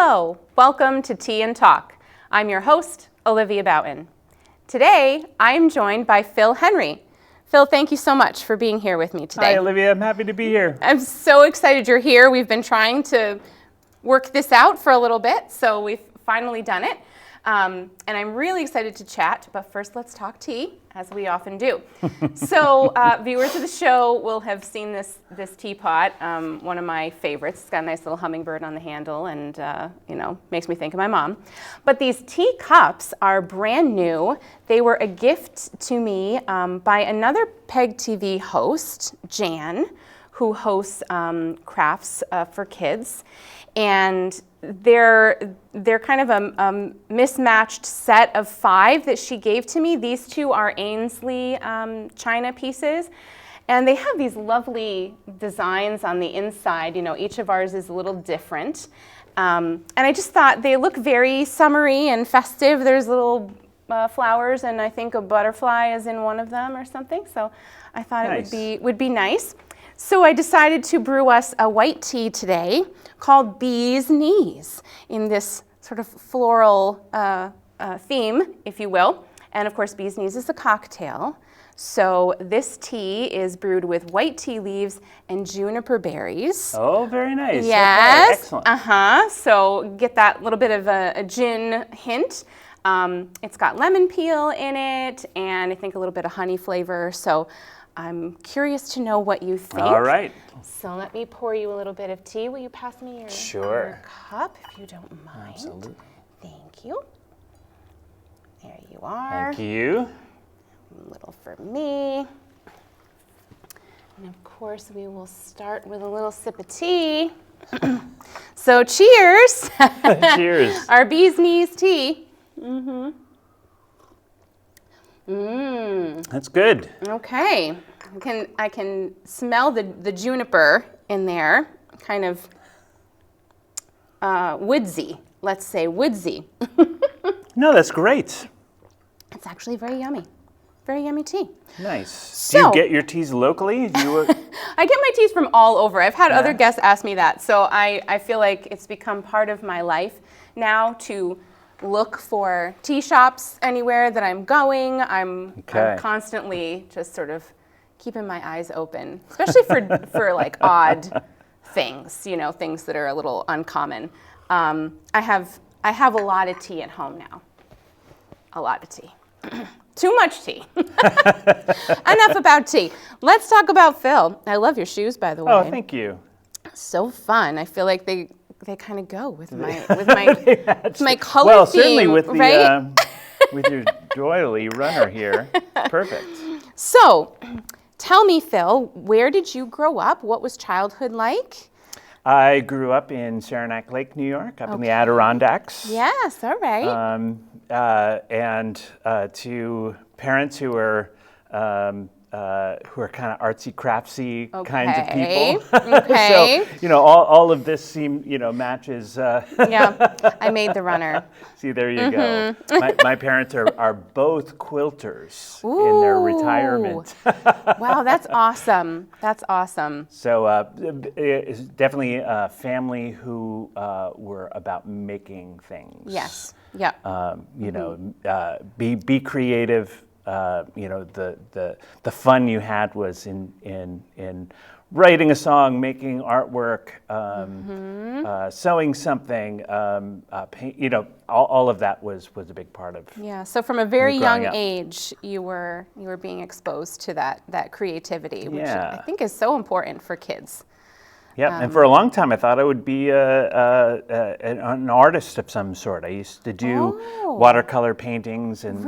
Hello, welcome to Tea and Talk. I'm your host, Olivia Boughton. Today, I am joined by Phil Henry. Phil, thank you so much for being here with me today. Hi, Olivia. I'm happy to be here. I'm so excited you're here. We've been trying to work this out for a little bit, so we've finally done it. And I'm really excited to chat, but first let's talk tea, as we often do. So viewers of the show will have seen this teapot, one of my favorites. It's got a nice little hummingbird on the handle and, makes me think of my mom. But these tea cups are brand new. They were a gift to me by another PEG TV host, Jan, who hosts crafts for kids. And they're kind of a mismatched set of 5 that she gave to me. These 2 are Ainsley china pieces, and they have these lovely designs on the inside. You know, each of ours is a little different, and I just thought they look very summery and festive. There's little flowers, and I think a butterfly is in one of them or something. So I thought Nice. it would be nice. So I decided to brew us a white tea today called Bee's Knees in this sort of floral theme, if you will. And of course, Bee's Knees is a cocktail. So this tea is brewed with white tea leaves and juniper berries. Oh, very nice. Yes. Okay, excellent. So get that little bit of a gin hint. It's got lemon peel in it, and I think a little bit of honey flavor. So I'm curious to know what you think. All right. So let me pour you a little bit of tea. Will you pass me your Sure. cup, if you don't mind? Absolutely. Thank you. There you are. Thank you. A little for me. And of course, we will start with a little sip of tea. So cheers. Cheers. Our Bee's Knees tea. That's good. Okay, I can smell the juniper in there, kind of woodsy. Let's say woodsy. No, that's great. It's actually very yummy tea. Nice. Do So- you get your teas locally? I get my teas from all over. I've had other guests ask me that, so I feel like it's become part of my life now to look for tea shops anywhere that I'm going. I'm constantly just sort of keeping my eyes open, especially for like odd things, you know, things that are a little uncommon. I have a lot of tea at home now. A lot of tea. Too much tea. Enough about tea. Let's talk about Phil. I love your shoes, by the way. Oh, thank you. So fun. I feel like they kind of go with my color Well, theme, certainly with the right? with your doily runner here. Perfect. So, tell me, Phil, where did you grow up? What was childhood like? I grew up in Saranac Lake, New York, up in the Adirondacks. Yes, all right. And to parents who are kind of artsy craftsy kinds of people. Okay. So all of this matches. Yeah, I made the runner. See, there you go. My parents are both quilters in their retirement. Wow, that's awesome. That's awesome. So it's definitely a family who were about making things. Yes. Yeah. Be creative. The fun you had was in writing a song, making artwork, sewing something, all of that was a big part of. Yeah. So from a very young up. age, you were being exposed to that creativity, which Yeah. I think is so important for kids. Yeah, and for a long time I thought I would be an artist of some sort. I used to do watercolor paintings and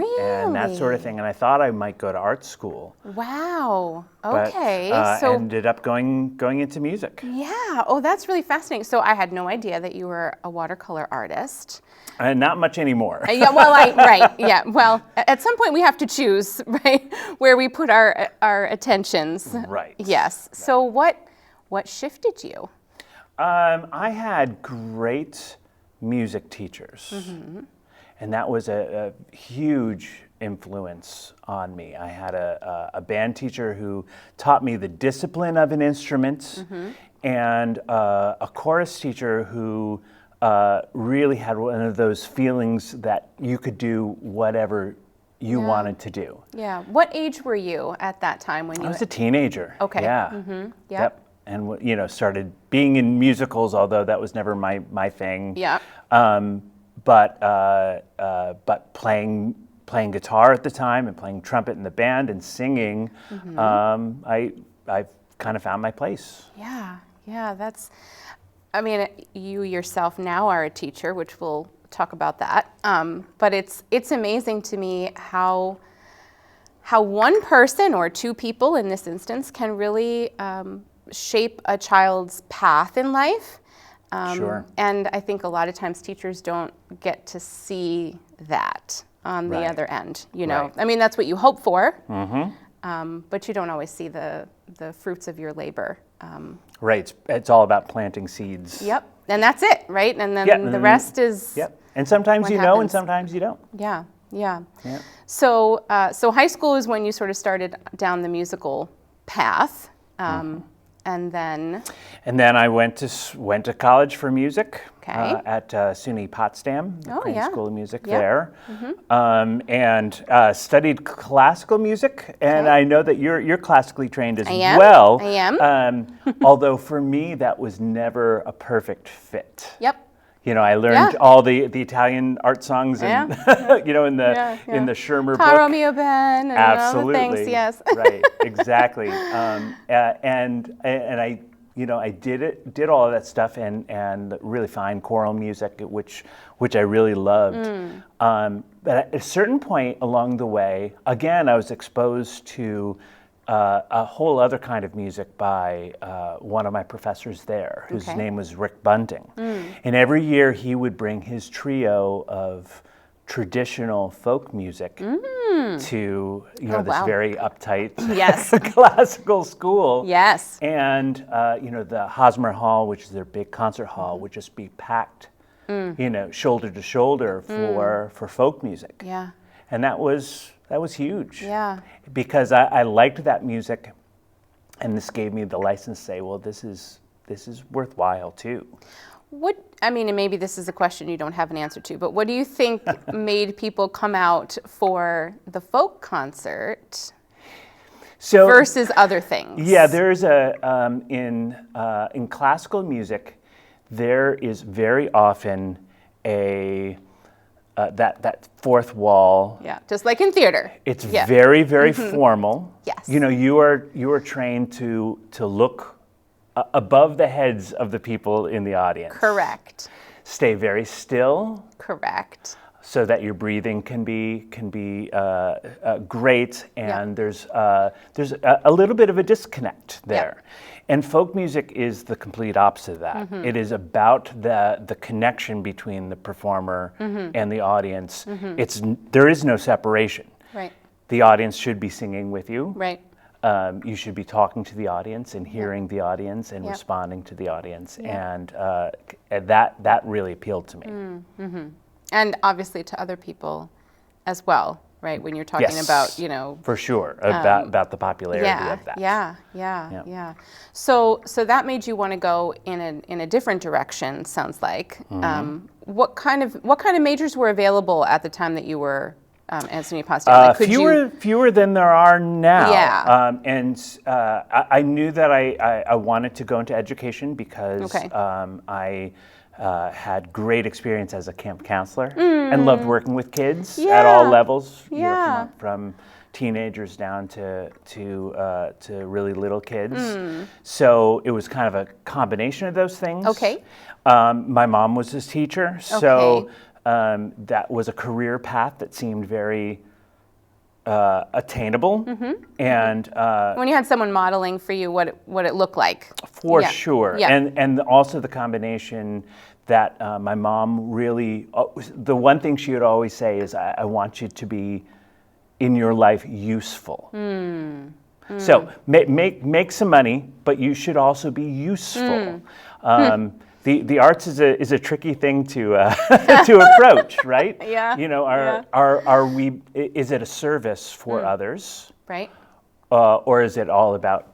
that sort of thing, and I thought I might go to art school. Wow. But, Okay. so ended up going into music. Yeah. Oh, that's really fascinating. So I had no idea that you were a watercolor artist. Not much anymore. Yeah. Well, right. Yeah. Well, at some point we have to choose, right, where we put our attentions. Right. Yes. So what shifted you? I had great music teachers, and that was a huge influence on me. I had a band teacher who taught me the discipline of an instrument, and a chorus teacher who really had one of those feelings that you could do whatever you wanted to do. Yeah. What age were you at that time when you? I was a teenager. Okay. Yeah. Mm-hmm. Yep. And started being in musicals, although that was never my thing. Yeah. But playing guitar at the time and playing trumpet in the band and singing, I've kind of found my place. Yeah. Yeah. I mean, you yourself now are a teacher, which we'll talk about that. But it's amazing to me how one person or two people in this instance can really shape a child's path in life. Sure. And I think a lot of times teachers don't get to see that on the other end. Right. I mean, that's what you hope for, but you don't always see the fruits of your labor. Right. It's all about planting seeds. Yep. And that's it, right? And then the rest is. Yep. And sometimes you know, and sometimes you don't. Yeah. Yeah. Yeah. So high school is when you sort of started down the musical path, and then. And then I went to college for music. Okay. At SUNY Potsdam, the Crane School of Music there, and studied classical music. And I know that you're classically trained as well. I am. Although for me that was never a perfect fit. Yep. I learned all the Italian art songs and in the Schirmer Caro book. mio ben and Absolutely. all the things, yes. Right, exactly. And I did all of that stuff and really fine choral music, which I really loved. But at a certain point along the way, again, I was exposed to a whole other kind of music by one of my professors there, whose name was Rick Bunting. And every year he would bring his trio of traditional folk music to this very uptight classical school. Yes. And the Hosmer Hall, which is their big concert hall, would just be packed, shoulder to shoulder for folk music. Yeah. And that was huge. Yeah. Because I liked that music, and this gave me the license to say, well, this is worthwhile too. And maybe this is a question you don't have an answer to, but what do you think made people come out for the folk concert versus other things? Yeah, there's in classical music, there is very often that fourth wall. Yeah, just like in theater. It's very, very formal. Yes. You are trained to look above the heads of the people in the audience. Correct. Stay very still. Correct. So that your breathing can be great, and there's a little bit of a disconnect there. And folk music is the complete opposite of that. It is about the connection between the performer and the audience. There is no separation. Right. The audience should be singing with you. Right. You should be talking to the audience and hearing the audience and responding to the audience, and that really appealed to me. And obviously to other people as well, right? When you're talking about, For sure, about the popularity of that. Yeah. So that made you want to go in a different direction, sounds like. What kind of majors were available at the time that you were at SUNY Potsdam? Fewer than there are now. Yeah. And I knew that I wanted to go into education because I had great experience as a camp counselor and loved working with kids at all levels, from teenagers down to really little kids. So it was kind of a combination of those things. Okay. My mom was his teacher, so that was a career path that seemed very attainable. And when you had someone modeling for you what it looked like. For sure. And also the combination that my mom really, the one thing she would always say is, I want you to be in your life useful. So make some money, but you should also be useful. The arts is a tricky thing to approach, right? Are we? Is it a service for others, right? Or is it all about?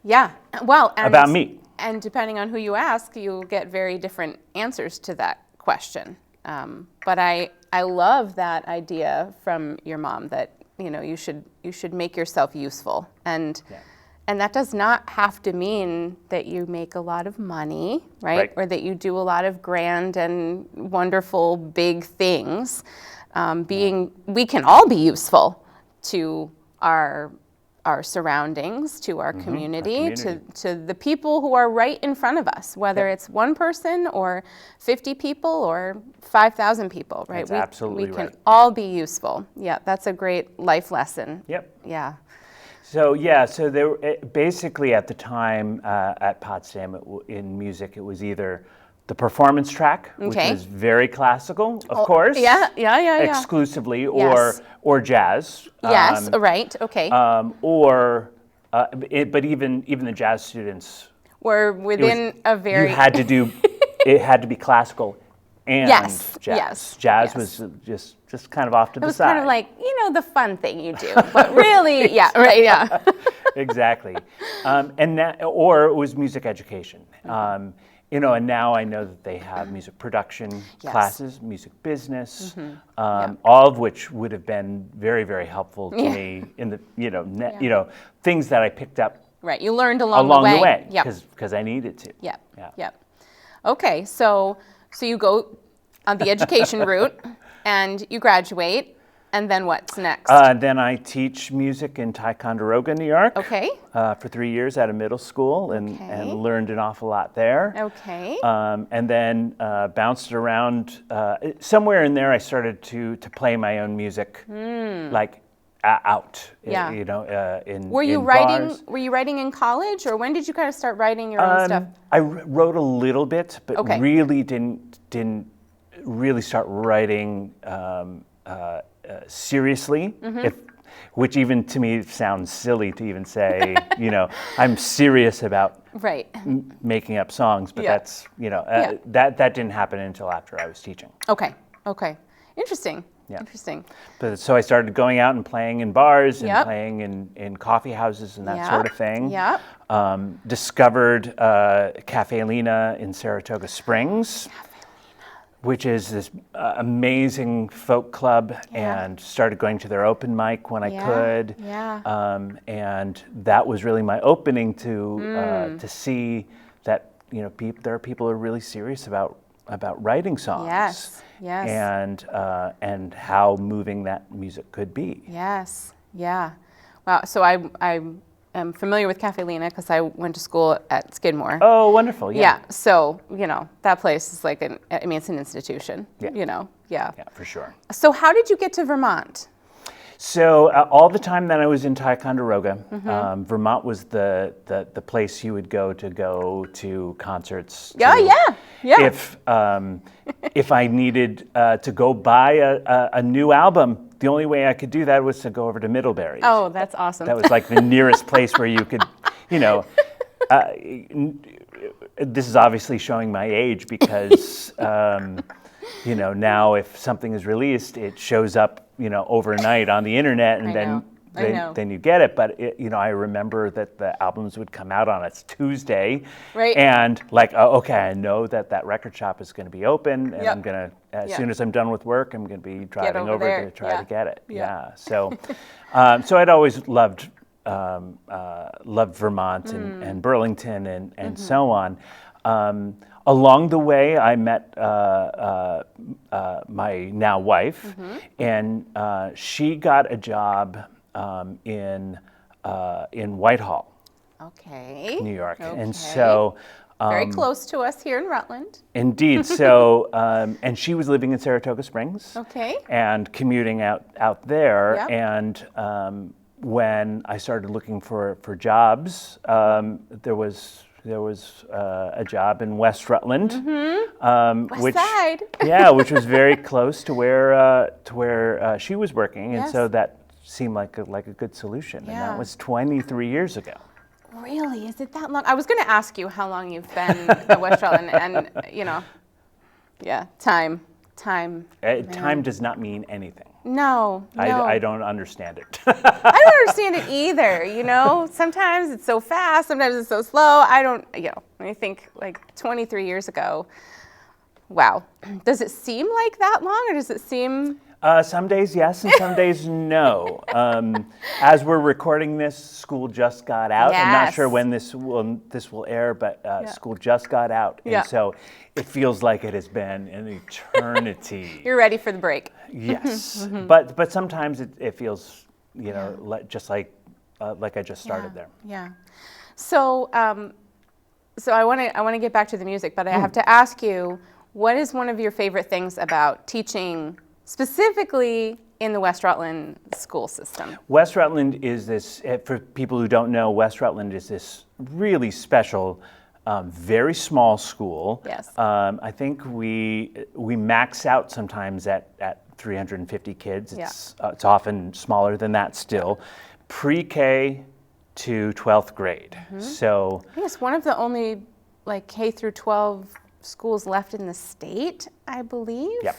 Well, and about me. And depending on who you ask, you'll get very different answers to that question. But I love that idea from your mom that, you know, you should make yourself useful. And that does not have to mean that you make a lot of money, right? Or that you do a lot of grand and wonderful big things. We can all be useful to our surroundings, to our community, to the people who are right in front of us, whether it's one person or 50 people or 5,000 people, right? That's absolutely we can right. all be useful. Yeah, that's a great life lesson. Yep. Yeah. So there basically at the time at Potsdam in music, it was either the performance track, which was very classical, of course. Yeah. Exclusively, Yes. or jazz. Yes, right, okay. But even the jazz students We're within a very... You had to do, it had to be classical and jazz. Jazz was just kind of off to the side. It was kind of like, you know, the fun thing you do, but really, yeah. Exactly. Or it was music education. You know, and now I know that they have music production classes, music business, all of which would have been very, very helpful to me in the, you know, things that I picked up. Right, you learned along the way. Because I needed to. Yep. Okay, so you go on the education route, and you graduate, and then what's next? Then I teach music in Ticonderoga, New York. Okay. For 3 years at a middle school and learned an awful lot there. Okay. And then bounced around. Somewhere in there, I started to play my own music, like out. You know, in Were you writing in college, or when did you kind of start writing your own stuff? I wrote a little bit, but really didn't really start writing. Seriously, which even to me sounds silly to even say, you know, I'm serious about making up songs, but that's, you know, that didn't happen until after I was teaching. Okay. Interesting. Yeah. Interesting. But so I started going out and playing in bars and playing in coffee houses and that sort of thing. Discovered Cafe Lena in Saratoga Springs, which is this amazing folk club, and started going to their open mic when I could. And that was really my opening to see that, you know, there are people who are really serious about writing songs. And how moving that music could be. Wow. So I'm familiar with Cafe Lena because I went to school at Skidmore. Oh, wonderful! Yeah. So you know that place is like it's an institution. You know. Yeah, for sure. So how did you get to Vermont? So all the time that I was in Ticonderoga, Vermont was the place you would go to concerts. If I needed to go buy a new album, the only way I could do that was to go over to Middlebury. Oh, that's awesome. That was like the nearest place where you could, you know. This is obviously showing my age because, you know, now if something is released, it shows up, you know, overnight on the internet, and then you get it. But you know, I remember that the albums would come out on a Tuesday, and like, okay, I know that record shop is going to be open, and I'm gonna, as soon as I'm done with work, I'm going to be driving over to try to get it. So, so I'd always loved Vermont and Burlington and so on. Along the way, I met my now wife, and she got a job in Whitehall, New York, and so very close to us here in Rutland. Indeed. So, and she was living in Saratoga Springs, and commuting out there, and when I started looking for jobs, there was a job in West Rutland, West Side. Which was very close to where she was working, and so that seemed like a good solution. And that was 23 years ago. Really? Is it that long? I was going to ask you how long you've been at West Rutland, and you know, time Time does not mean anything. No. I don't understand it. I don't understand it either, Sometimes it's so fast, sometimes it's so slow. When I think like 23 years ago, wow. Does it seem like that long, or does it seem... Some days yes, and some days no. As we're recording this, school just got out. Yes. I'm not sure when this will air, but school just got out, and so it feels like it has been an eternity. You're ready for the break. Yes, but sometimes it feels just like I just started there. Yeah. So I want to get back to the music, but I have to ask you, what is one of your favorite things about teaching specifically in the West Rutland school system? West Rutland is this, for people who don't know, West Rutland is this really special, very small school. Yes. I think we max out sometimes at 350 kids. It's often smaller than that still. Pre-K to 12th grade. So I think it's one of the only K through 12 schools left in the state, I believe. Yep.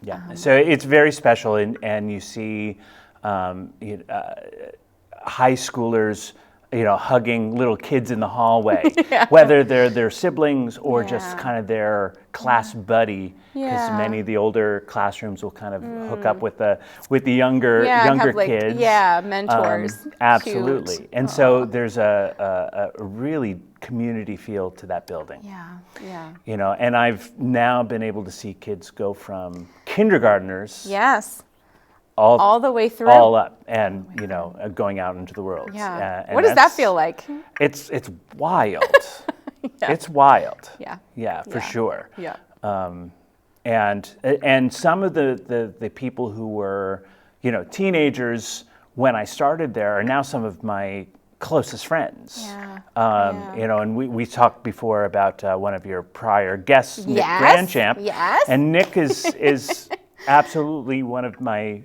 Yeah, so it's very special, and you see high schoolers, hugging little kids in the hallway, whether they're their siblings or just kind of their class buddy, because many of the older classrooms will kind of hook up with the younger kids. Mentors. Absolutely, Cute. and so there's a really community feel to that building. Yeah. And I've now been able to see kids go from kindergartners. Yes. All the way through. All up, and going out into the world. Yeah. What does that feel like? It's wild. It's wild. Yeah. For sure. Yeah. And some of the people who were teenagers when I started there are now some of my closest friends. And we talked before about one of your prior guests, Nick Grandchamp. Yes. And Nick is absolutely one of my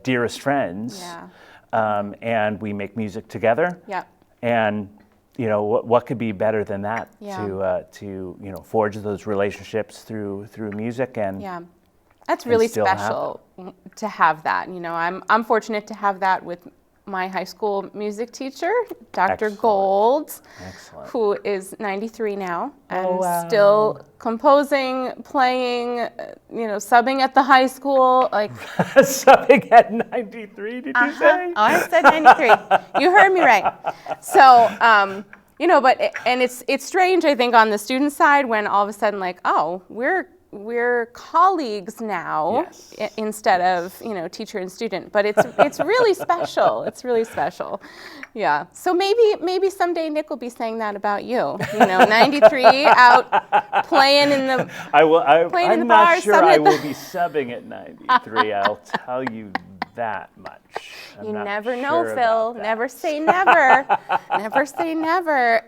dearest friends. And we make music together. And what could be better than that to forge those relationships through music and that's really special to have that. I'm fortunate to have that with my high school music teacher, Dr. Gold, who is 93 now and still composing, playing, subbing at the high school. Subbing at 93, did you say? Oh, I said 93. You heard me right. So, it's strange, I think, on the student side when all of a sudden, we're colleagues now instead of teacher and student, but it's really special. It's really special. Yeah. So maybe someday Nick will be saying that about you. 93 out playing in the I'm not sure I will be subbing at 93. I'll tell you that much. You never know, Phil. Never say never. Never say never.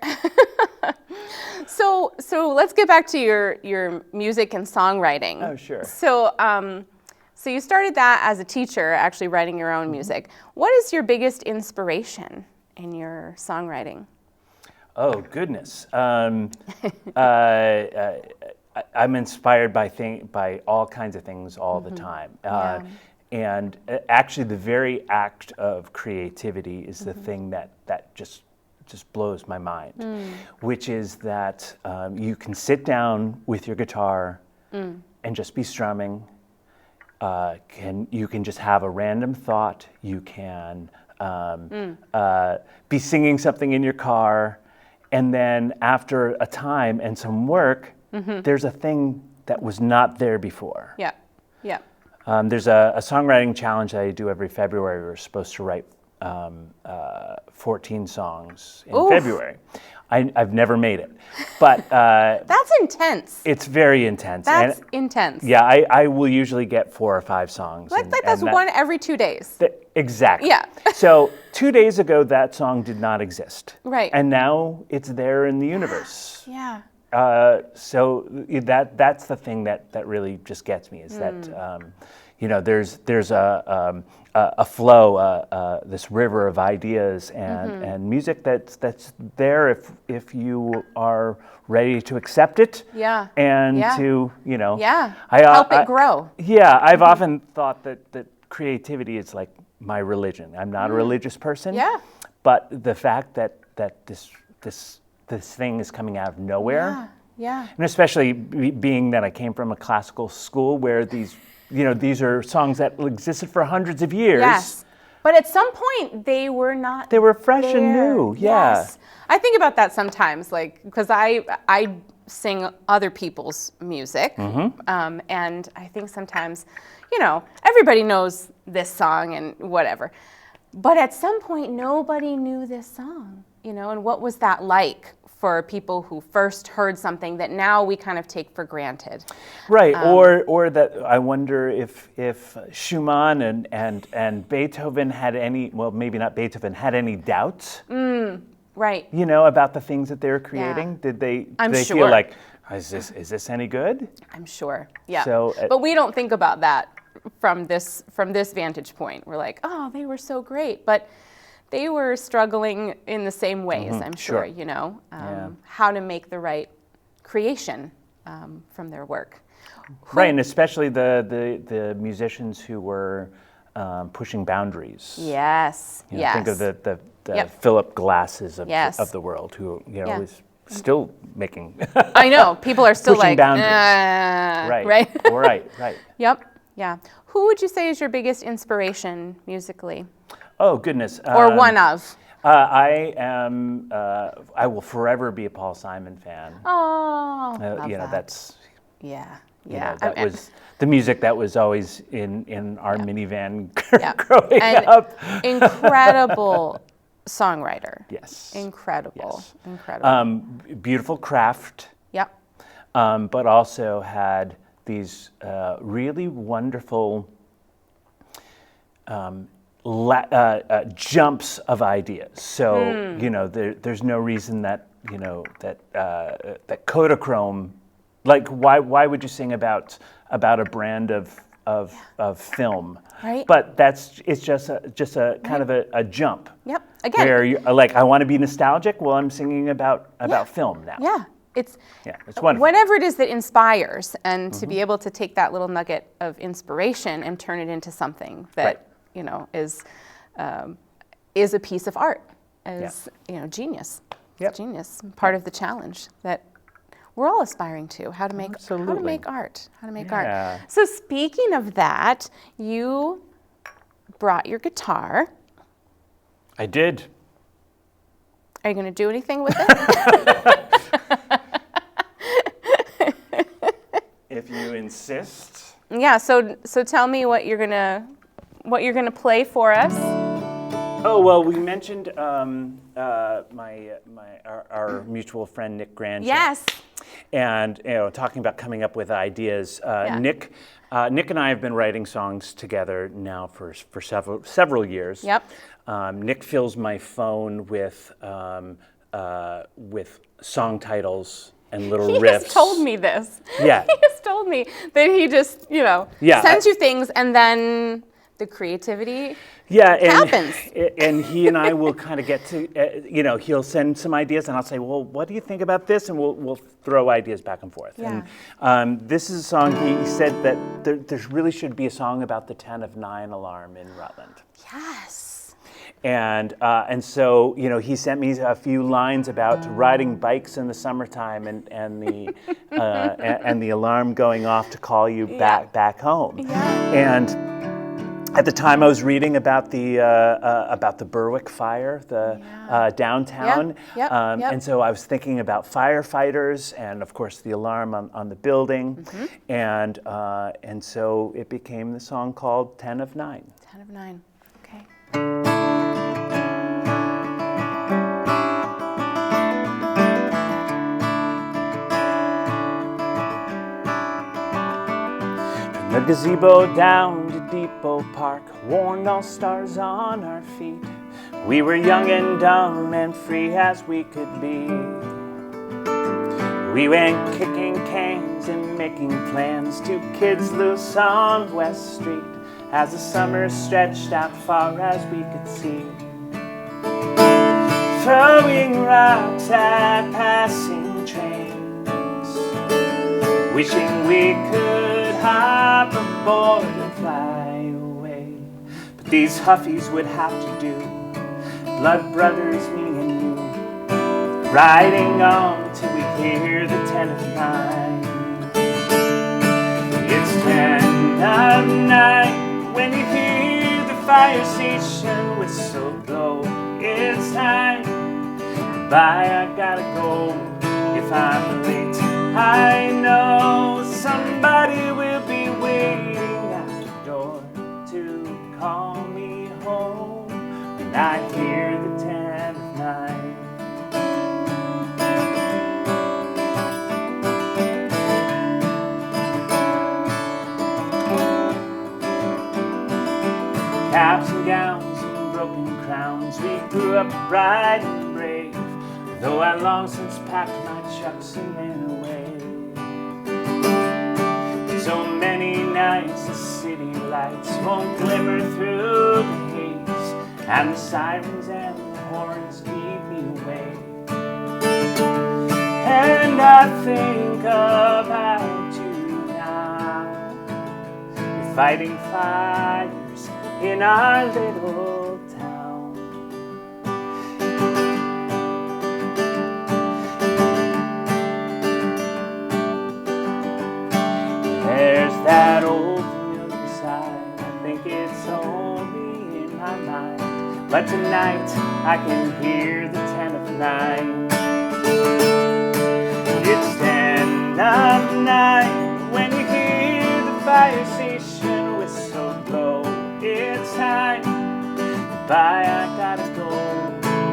So let's get back to your music and songwriting. Oh, sure. So you started that as a teacher, actually writing your own music. What is your biggest inspiration in your songwriting? Oh, goodness. I'm inspired by all kinds of things all the time. And actually, the very act of creativity is the thing that just blows my mind, which is that you can sit down with your guitar and just be strumming. You can just have a random thought. You can be singing something in your car, and then after a time and some work, there's a thing that was not there before. Yeah. There's a songwriting challenge that I do every February. We're supposed to write 14 songs in February. I've never made it, but that's intense. It's very intense. That's intense. Yeah, I will usually get 4 or 5 songs. That's one every 2 days. Exactly. Yeah. So 2 days ago, that song did not exist. Right. And now it's there in the universe. Yeah. So that's the thing that really just gets me is that there's a flow, this river of ideas and music that's there if you are ready to accept it. Yeah. And Yeah. to help it grow. Yeah, I've often thought that creativity is like my religion. I'm not a religious person. Yeah. But the fact that this thing is coming out of nowhere. Yeah. And especially being that I came from a classical school where these are songs that existed for hundreds of years. Yes. But at some point, they were not. They were fresh and there. new. Yeah. Yes. I think about that sometimes, like, because I sing other people's music, and I think sometimes, everybody knows this song and whatever, but at some point, nobody knew this song, and what was that like for people who first heard something that now we kind of take for granted? Right, or that I wonder if Schumann and Beethoven had any, well, maybe not Beethoven, had any doubts. Right. About the things that they were creating. Yeah. Did they sure. feel like, is this any good? I'm sure. Yeah. So, but we don't think about that from this vantage point. We're like, oh, they were so great, but they were struggling in the same ways. I'm sure. How to make the right creation from their work. Right, and especially the musicians who were pushing boundaries. Yes. Yes. Think of the Philip Glasses of the world, who is still making. I know people are still pushing like boundaries. Right. Right. Yep. Yeah. Who would you say is your biggest inspiration musically? Oh goodness. Or one of? I will forever be a Paul Simon fan. Oh. That's. Yeah. That was the music that was always in our minivan growing and up. Incredible songwriter. Yes. Incredible. Yes. Incredible. Beautiful craft. Yep. But also had these really wonderful jumps of ideas. So there's no reason that that Kodachrome. Like, why would you sing about a brand of film? Right. But it's just a kind of a jump. Yep. Again. Where you like, I want to be nostalgic. Well, I'm singing about film now. Yeah. It's wonderful. Whatever it is that inspires, and to be able to take that little nugget of inspiration and turn it into something that is a piece of art, genius. Yep. It's genius. Part of the challenge that we're all aspiring to, how to make art. So speaking of that, you brought your guitar. I did. Are you going to do anything with it? If you insist. Yeah, so tell me what you're going to play for us. Oh, well, we mentioned our mutual friend Nick Grandjean. Yes. And talking about coming up with ideas. Nick and I have been writing songs together now for several years. Yep. Nick fills my phone with song titles and little riffs. He has told me this. Yeah. He has told me that he just sends you things, and then the creativity happens. And he and I will kind of get to, he'll send some ideas and I'll say, well, what do you think about this? And we'll throw ideas back and forth. Yeah. And this is a song, he said that there really should be a song about the 10 of 9 alarm in Rutland. Yes. And so, he sent me a few lines about riding bikes in the summertime and the alarm going off to call you back home. Yeah. And at the time, I was reading about the Berwick fire, downtown, Yep. And so I was thinking about firefighters, and of course the alarm on the building, and so it became the song called 10 of 9. 10 of 9. Okay. From the gazebo down to Depot Park, worn all stars on our feet. We were young and dumb and free as we could be. We went kicking cans and making plans, 2 kids loose on West Street. as the summer stretched out far as we could see. Throwing rocks at passing trains, wishing we could hop aboard and fly away. But these huffies would have to do, blood brothers, me and you, riding on till we hear the 10 of 9. It's 10 of 9 when you hear the fire station whistle blow. It's time, goodbye, I gotta go. If I'm late, I know somebody will be waiting at the door to call me home when I hear the 10 of 9. Caps and gowns and broken crowns, we grew up bright and brave, though I long since packed my chucks and ran away. So many nights the city lights won't glimmer through the haze, and the sirens and the horns keep me away. And I think about you now, we're fighting fires in our little town. There's that old familiar side, I think it's only in my mind, but tonight I can hear the 10 of 9. It's 10 of 9 when you hear the fire station whistle blow. It's time, goodbye, I gotta go.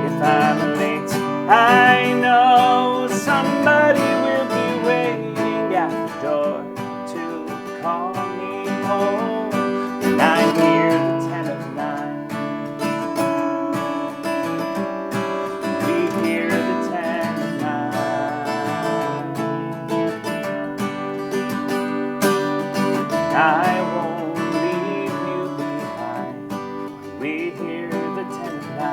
If I'm late, I know somebody will be waiting at the door to call me home when I hear the 10 of 9. We hear the 10 of 9. I won't leave you behind when we hear the 10 of 9.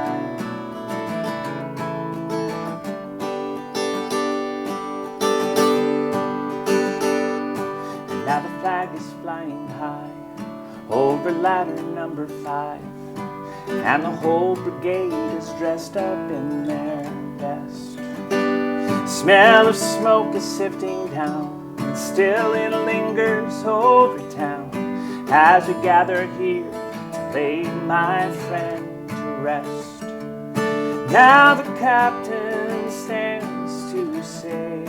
And now the flag is flying high over ladder number 5, and the whole brigade is dressed up in their best. Smell of smoke is sifting down, and still it lingers over town as we gather here to lay my friend to rest. Now the captain stands to say,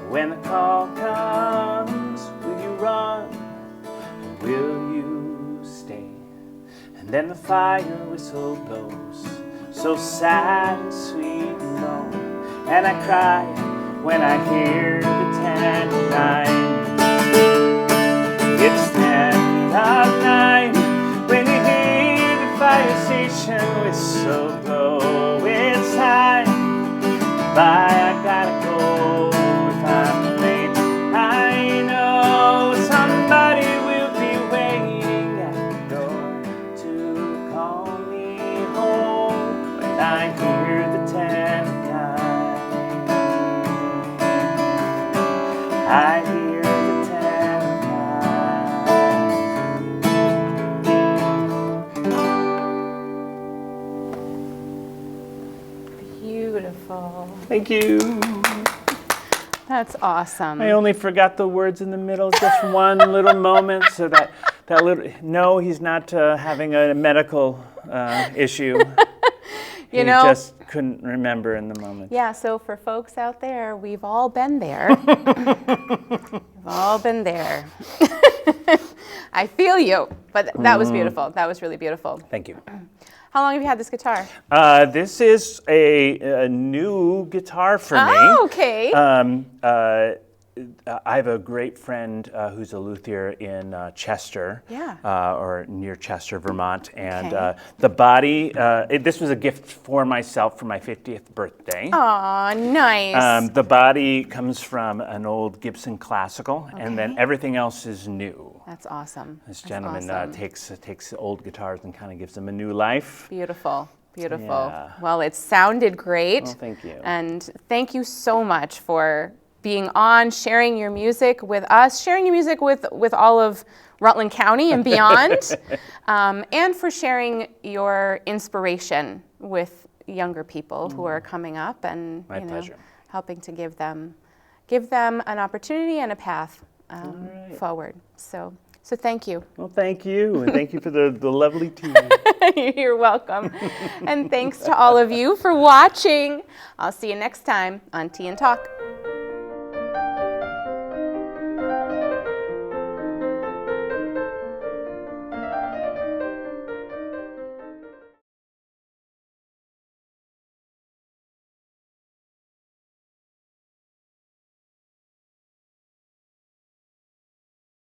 when the call comes, will you run or will you stay? And then the fire whistle blows, so sad and sweet and low, and I cry when I hear the 10 of 9. It's 10 of 9 when you hear the fire station whistle blow. It's time, goodbye, I gotta go. If I'm late, I know somebody will be waiting at the door to call me home when I hear the 10 of 9. I hear the 10 of 9. Beautiful. Thank you. That's awesome. I only forgot the words in the middle, just one little moment, so that little, no, he's not having a medical issue. You know, just couldn't remember in the moment. yeah, so for folks out there, we've all been there. We've all been there. I feel you, but that was beautiful. That was really beautiful. Thank you. How long have you had this guitar? This is a new guitar for me. Oh, okay. I have a great friend who's a luthier in Chester, or near Chester, Vermont, and Okay. the body. This was a gift for myself for my 50th birthday. Aw, nice. The body comes from an old Gibson Classical, and then everything else is new. That's awesome. This That's gentleman awesome. takes old guitars and kind of gives them a new life. Beautiful, beautiful. Yeah. Well, it sounded great. Oh, thank you. And thank you so much for being on, sharing your music with us, sharing your music with all of Rutland County and beyond, and for sharing your inspiration with younger people who are coming up and My pleasure. helping to give them an opportunity and a path forward. So thank you. Well, thank you, and thank you for the lovely tea. You're welcome. And thanks to all of you for watching. I'll see you next time on Tea and Talk.